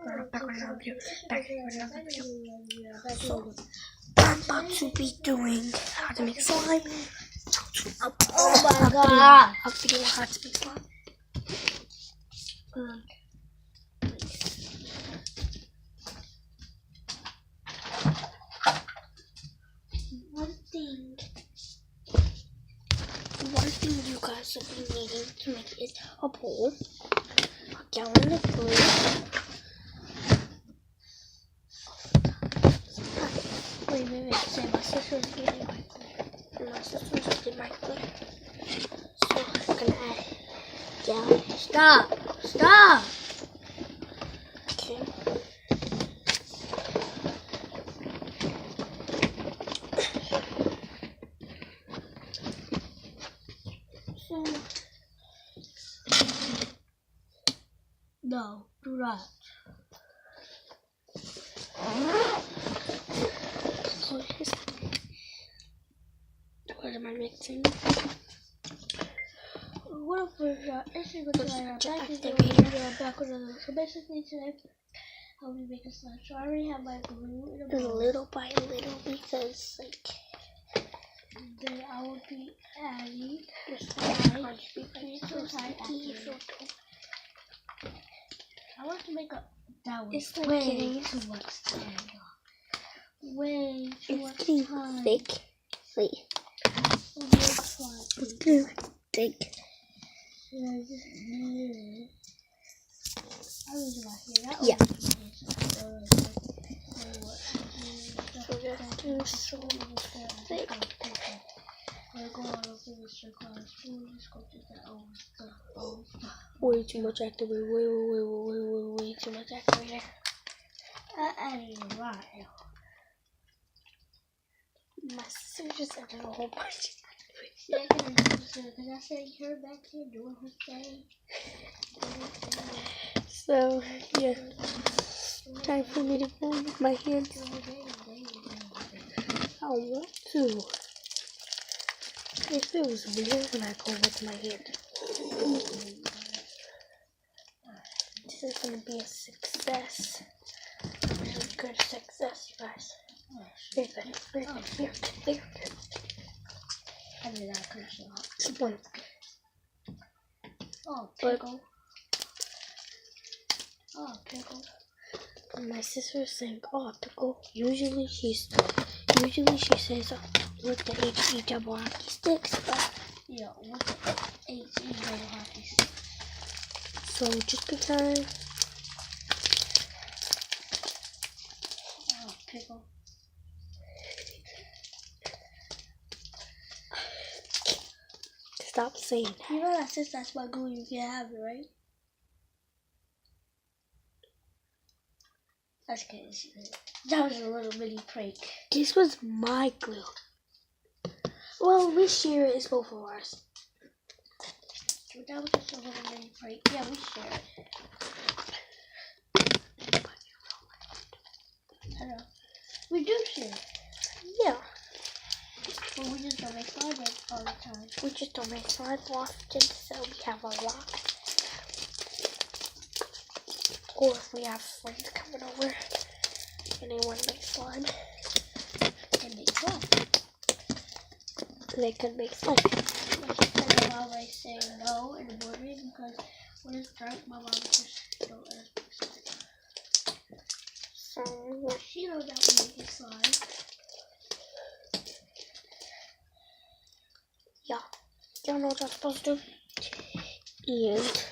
back with another video. So, I'm about to be doing how to make slime. Oh my god! I'll be doing how to make slime. One thing you guys will be needing to make is a bowl, a gallon of glue. Wait. Say my sister's getting my glue. My sister's getting my glue. So I'm gonna add a gallon. Stop! Okay. So No, do not. What am I mixing? What if we're back with another. So basically today I'll be making slime. So I already have my glue in a bowl. Little by little, because like Then I will be adding the slime. I want to make a that was It's like way too much time. Way too much getting time. thick. Wait. It's getting thick. Yeah. So thick. Way too much activator. Way too much activator. I added a lot. My sister just added a whole bunch. Yeah, because I said her back here doing her thing. So yeah, time for me to go with my hands. I want to. It feels weird when I go with my hand. This is gonna be a success. Really good success, you guys. Very good. I did not curse a lot. Just one. Oh, pickle. Oh, pickle. My sister is saying, "Oh, pickle." Usually she says, "With the HE double hockey sticks," but yeah, with the HE double hockey sticks. So just because. Oh, pickle. Stop saying that. You know that since that's my glue, you can't have it, right? That's kidding. That was a little mini prank. This was my glue. Well, we share it. It's both of ours. That was just a little mini prank. Yeah, we share it. I know. We do share it. Yeah. But we just don't make slime all the time. We just don't make slime often, so we have a lot. Or if we have friends coming over and they want to make slime, And make slime. they could make slime. My mom always say no in the morning because when it's dark, my mom just don't let us make slime. So She knows that we make slime. yeah, y'all know what I'm supposed to do. And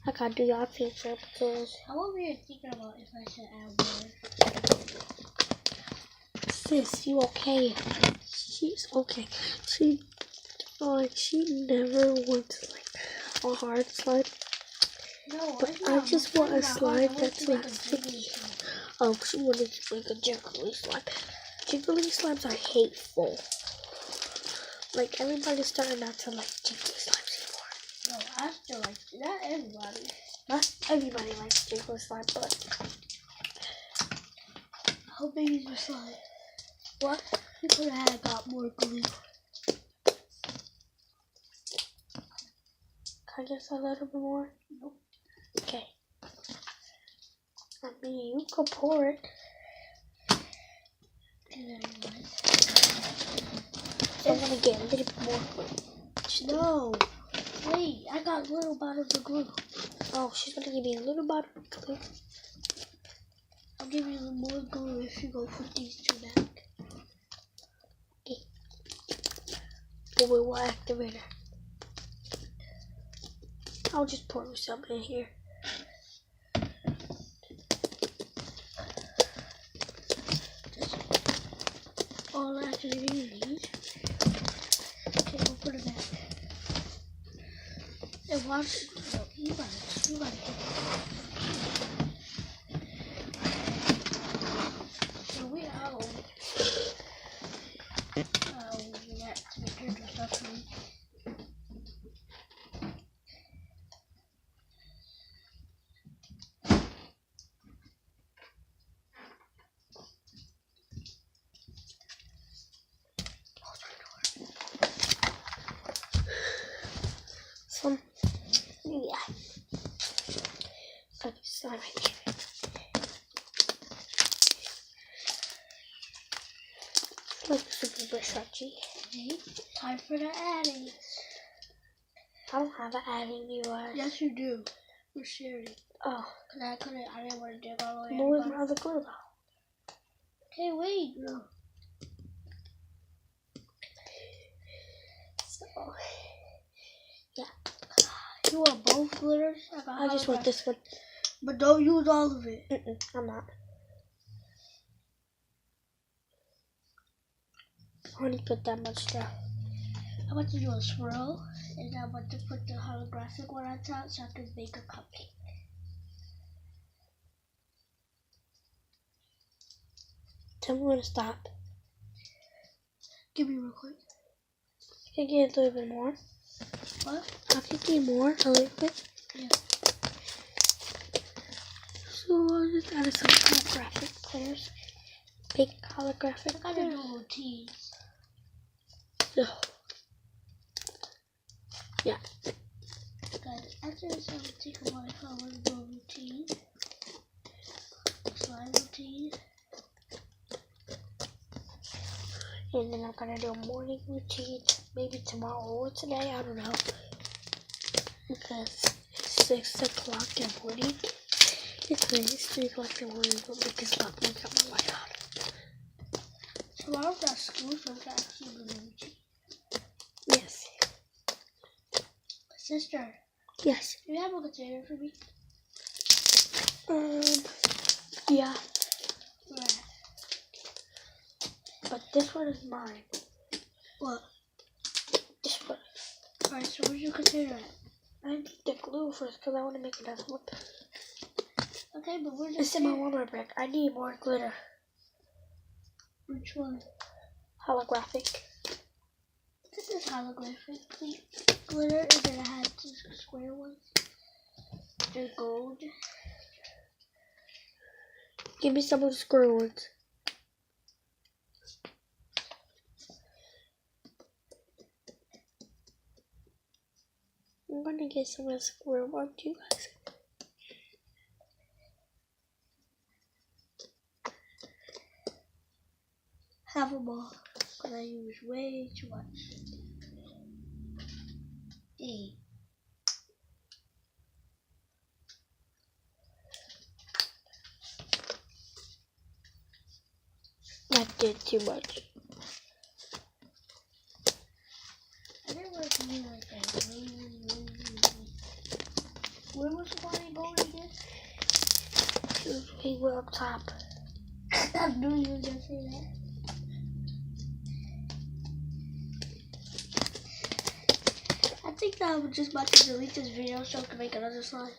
I gotta do y'all picture because I'm over here thinking about if I should add water. sis, you okay? She's okay. She never wants like a hard slime. No, But I just want a slime that's not sticky. Oh, she wanted to make a jiggly slime. Jiggly slimes are hateful. Like, everybody's starting not to like jiggly slimes anymore. No, I still like it. Not everybody. Not everybody likes jiggly slime, but How big is your slime? what? You could have got more glue. I guess a little bit more. Nope. Okay. I mean, you could pour it. So I'm gonna get a little bit more glue. No. Wait, I got little bottles of glue. Oh, she's gonna give me a little bottle of glue. I'll give you more glue if you go put these two back. Okay. But we will activate her. I'll just pour some in here. All actually you need. Okay, we'll put it back. And watch. No, you got it. You got it. So we out. That's because of stuff for me. Some, yeah. Okay, so right here. Like super stretchy. Okay, time for the adding. I don't have an adding URL. Yes, you do. We're sharing. Oh. Cause I didn't want to dig all the way. But where's my other glue though? Okay, wait. No. So, yeah. You want both glitters? I just want this one. But don't use all of it. I'm not. I only put that much down. I'm about to do a swirl, and I'm about to put the holographic one on top so I can make a cupcake. Tell me when to stop. Give me real quick. Can you get a little bit more? What? I can get more, a little bit. Yeah. So I'll just add some holographic clears. Big holographic I gotta do routines. No. Yeah. Guys, after this, I'm gonna take a while. I'm gonna do a routine. Slime routine. And then I'm gonna do a morning routine. Maybe tomorrow or today, I don't know. Because it's 6 o'clock in the morning. It's 3 o'clock in the morning, but because I'm looking at my light on. Tomorrow's not school, so I'm actually doing a routine. Yes. Sister. Yes. Do you have a container for me? Yeah. Where? But this one is mine. What? This one. Alright, so where's your container at? I need the glue first because I want to make another one. Okay, but where's It's in my Walmart bag. I need more glitter. Which one? Holographic. This is holographic glitter, and then I had two square ones. They're gold. Give me some of the square ones. I'm gonna get some of the square ones, you guys. Have them all, because I use way too much. Hey. I did too much. I didn't want to be like that. Where was the one I going again? She was way up top. I knew you were going to say that. I think that I'm just about to delete this video so I can make another slime.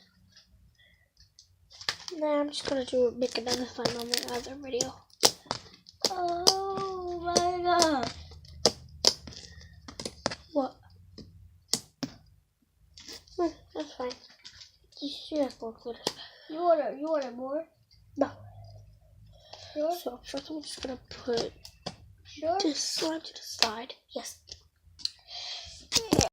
Nah, I'm just gonna make another slime on my other video. Oh my god. What? That's fine. She has more glitter. You want it more? No. Sure? So first I'm just gonna put Sure? this slime to the side. Yes.